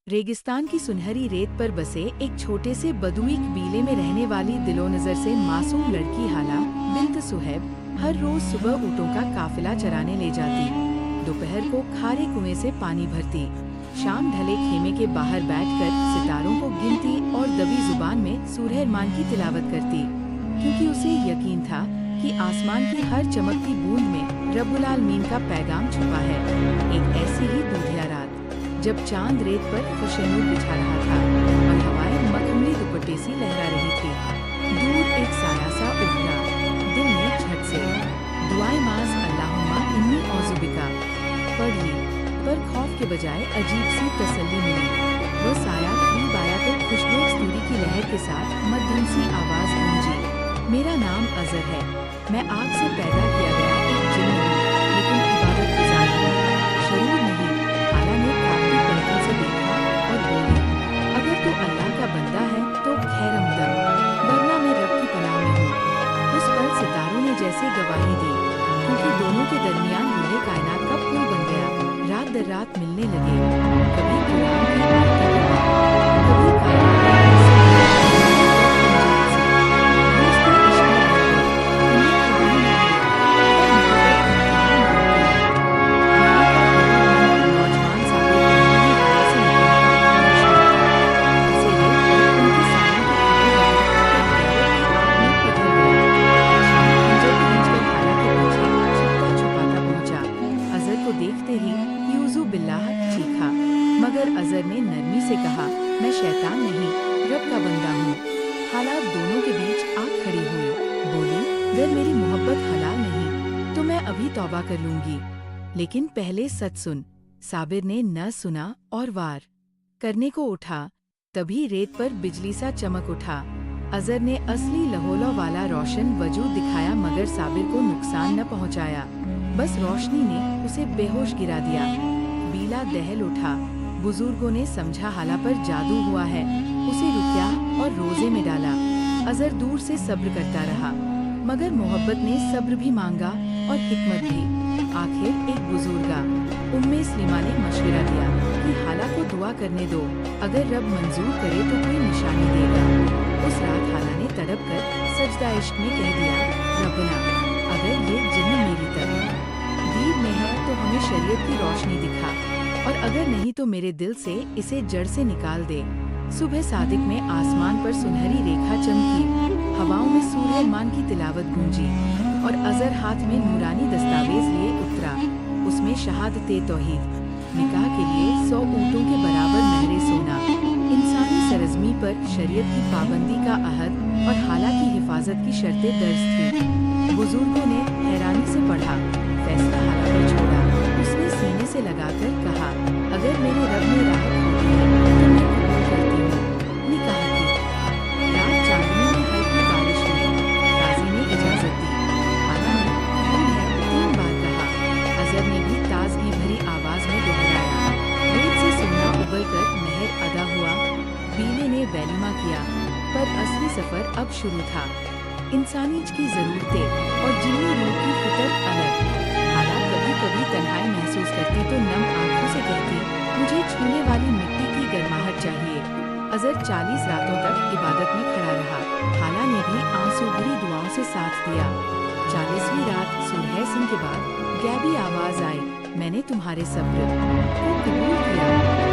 रेगिस्तान की सुनहरी रेत पर बसे एक छोटे से बदुई कबीले में रहने वाली दिलो नजर से मासूम लड़की हाला बिन्त सुहैब हर रोज सुबह ऊँटों का काफिला चराने ले जाती। दोपहर को खारे कुएं से पानी भरती, शाम ढले खेमे के बाहर बैठकर सितारों को गिनती और दबी जुबान में सूरह रहमान की तिलावत करती, क्योंकि उसे यकीन था कि आसमान की हर चमकती बूंद में रब्बुल आलमीन का पैगाम छुपा है। एक ऐसी ही दूधिया रात जब चांद रेत पर खुशनूर बिछा रहा था और हवाएं मखमली दुपट्टे सी लहरा रही थी, दूर एक साया सा उभरा। दिल ने झट से दुआए माज अल्लाहुम्मा इन्नी औज़ुबिका पढ़ ली, पर खौफ के बजाय अजीब सी तसल्ली मिली। वो साया करीब आया तो खुशबू कस्तूरी की लहर के साथ मध्यम सी आवाज गूंजी, मेरा नाम अजहर है, मैं आग से पैदा किया गया एक जिन्न हूँ, लेकिन इबादत गुज़ार हूँ, शरूर नहीं। हाला ने काफी पलकों से देखा और बोली, अगर तू अल्लाह का बंदा है तो खैरमदम, वरना मैं रब की पनाह में हूँ। उस पल सितारों ने जैसे गवाही दी, क्योंकि दोनों के दरमियान रूहे कायनात का पुल बन गया। रात दर रात मिलने लगे, कभी कुरान की आयतों के बाद, कभी कायनात के देखते ही यूज़ु बिल्लाह चीखा, मगर अजहर ने नरमी से कहा, मैं शैतान नहीं, रब का बंदा हूँ। हालात दोनों के बीच आग खड़ी हुई, बोली, अगर मेरी मोहब्बत हलाल नहीं तो मैं अभी तौबा कर लूंगी, लेकिन पहले सच सुन। साबिर ने न सुना और वार करने को उठा, तभी रेत पर बिजली सा चमक उठा। अजहर ने असली लहोला वाला रोशन वजूद दिखाया, मगर साबिर को नुकसान न पहुंचाया, बस रोशनी ने उसे बेहोश गिरा दिया। बीला दहल उठा, बुजुर्गों ने समझा हाला पर जादू हुआ है, उसे रुकिया और रोजे में डाला। अजहर दूर से सब्र करता रहा, मगर मोहब्बत ने सब्र भी मांगा और हिकमत भी। आखिर एक बुजुर्गा उम्मे स्लिमा ने मशवरा दिया कि हाला को दुआ करने दो, अगर रब मंजूर करे तो कोई निशानी देगा। उस रात हाला ने तड़प कर सजदा इश्क में कह दिया, रब्बना, अगर ये जिन्न मेरी तरह दीर में है तो हमें शरीयत की रोशनी दिखा, और अगर नहीं तो मेरे दिल से इसे जड़ से निकाल दे। सुबह सादिक में आसमान पर सुनहरी रेखा चमकी, हवाओं में सूरह रहमान की तिलावत गूंजी, और अजहर हाथ में नूरानी दस्तावेज लिए उतरा। उसमें शहादते तौहीद, निकाह के लिए 100 ऊँटों के बराबर महरे सोना, इंसानी सरजमी पर शरीयत की पाबंदी का अहद और हाला की हिफाजत की शर्तें दर्ज थी। बुजुर्गों ने हैरानी से पढ़ा, फैसला हाला पर छोड़ा। उसने सीने से लगाकर कहा, अगर मेरे रब में राहत होती है तो मैं कबूल करती हूँ। निकाह की रात चांदनी में हल्की बारिश हुई, काजी ने इजाजत दी। हाला ने कबूल है 3 बार कहा। अजहर ने भी ताजगी भरी आवाज में दोहराया। रेत से सोना उबल कर मेहर अदा हुआ। बीले ने वैलिमा किया, पर असली सफर अब शुरू था। इंसानी की जरूरतें और जिन्नी रूह की फितर अलग। हाला कभी कभी तन्हाई महसूस करती तो नम आंखों से कहती, मुझे छूने वाली मिट्टी की गर्माहट चाहिए। अजहर 40 रातों तक इबादत में खड़ा रहा। हाला ने भी आंसू भरी दुआओं से साथ दिया। 40वीं रात सुलह सिंह के बाद गैबी आवाज आई, मैंने तुम्हारे सब्र को कबूल किया।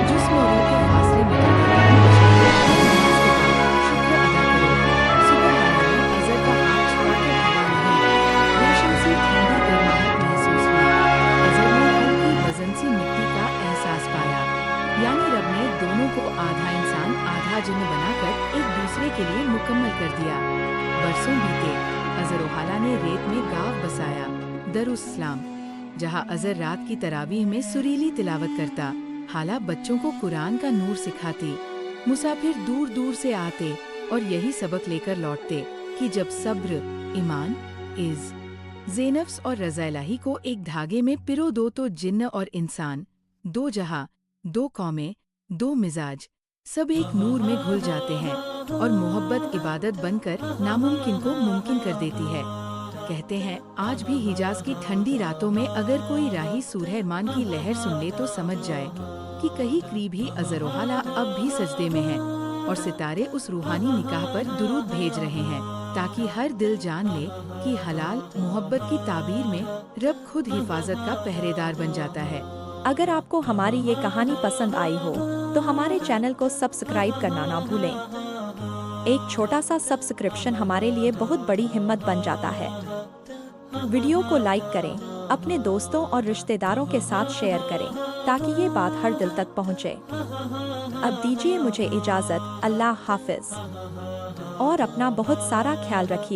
जिस्म और रूह के फासले मिटा देने शुक्र अदा करो। सुबह हाला ने अजहर का हाथ छुड़ाकर हवा नहीं, रोशन सी ठंडी गर्माहट महसूस हुई। अजहर ने हल्की वजन सी मिट्टी का एहसास पाया, यानी रब ने दोनों को आधा इंसान आधा जिन्न बनाकर एक दूसरे के लिए मुकम्मल कर दिया। बरसों बीते, अजहर और हाला ने रेत में गांव बसाया, दरुस्सलाम, जहाँ अजहर रात की तरावीह में सुरीली तिलावत करता, हाला बच्चों को कुरान का नूर सिखाती। मुसाफिर दूर दूर से आते और यही सबक लेकर लौटते कि जब सब्र, ईमान, ज़ेनफ्स और रज़ा इलाही को एक धागे में पिरो दो तो जिन्न और इंसान, 2 जहां, 2 कौमें, 2 मिजाज, सब एक नूर में घुल जाते हैं, और मोहब्बत इबादत बनकर नामुमकिन को मुमकिन कर देती है। कहते हैं आज भी हिजाज की ठंडी रातों में अगर कोई राही सूरह रहमान की लहर सुन ले तो समझ जाए कि कहीं करीब ही अज़र और हाला अब भी सजदे में हैं और सितारे उस रूहानी निकाह पर दुरूद भेज रहे हैं ताकि हर दिल जान ले कि हलाल मोहब्बत की ताबीर में रब खुद हिफाजत का पहरेदार बन जाता है। अगर आपको हमारी ये कहानी पसंद आई हो तो हमारे चैनल को सब्सक्राइब करना ना भूलें। एक छोटा सा सब्सक्रिप्शन हमारे लिए बहुत बड़ी हिम्मत बन जाता है। वीडियो को लाइक करें, अपने दोस्तों और रिश्तेदारों के साथ शेयर करें ताकि ये बात हर दिल तक पहुंचे। अब दीजिए मुझे इजाज़त। अल्लाह हाफिज और अपना बहुत सारा ख्याल रखिए।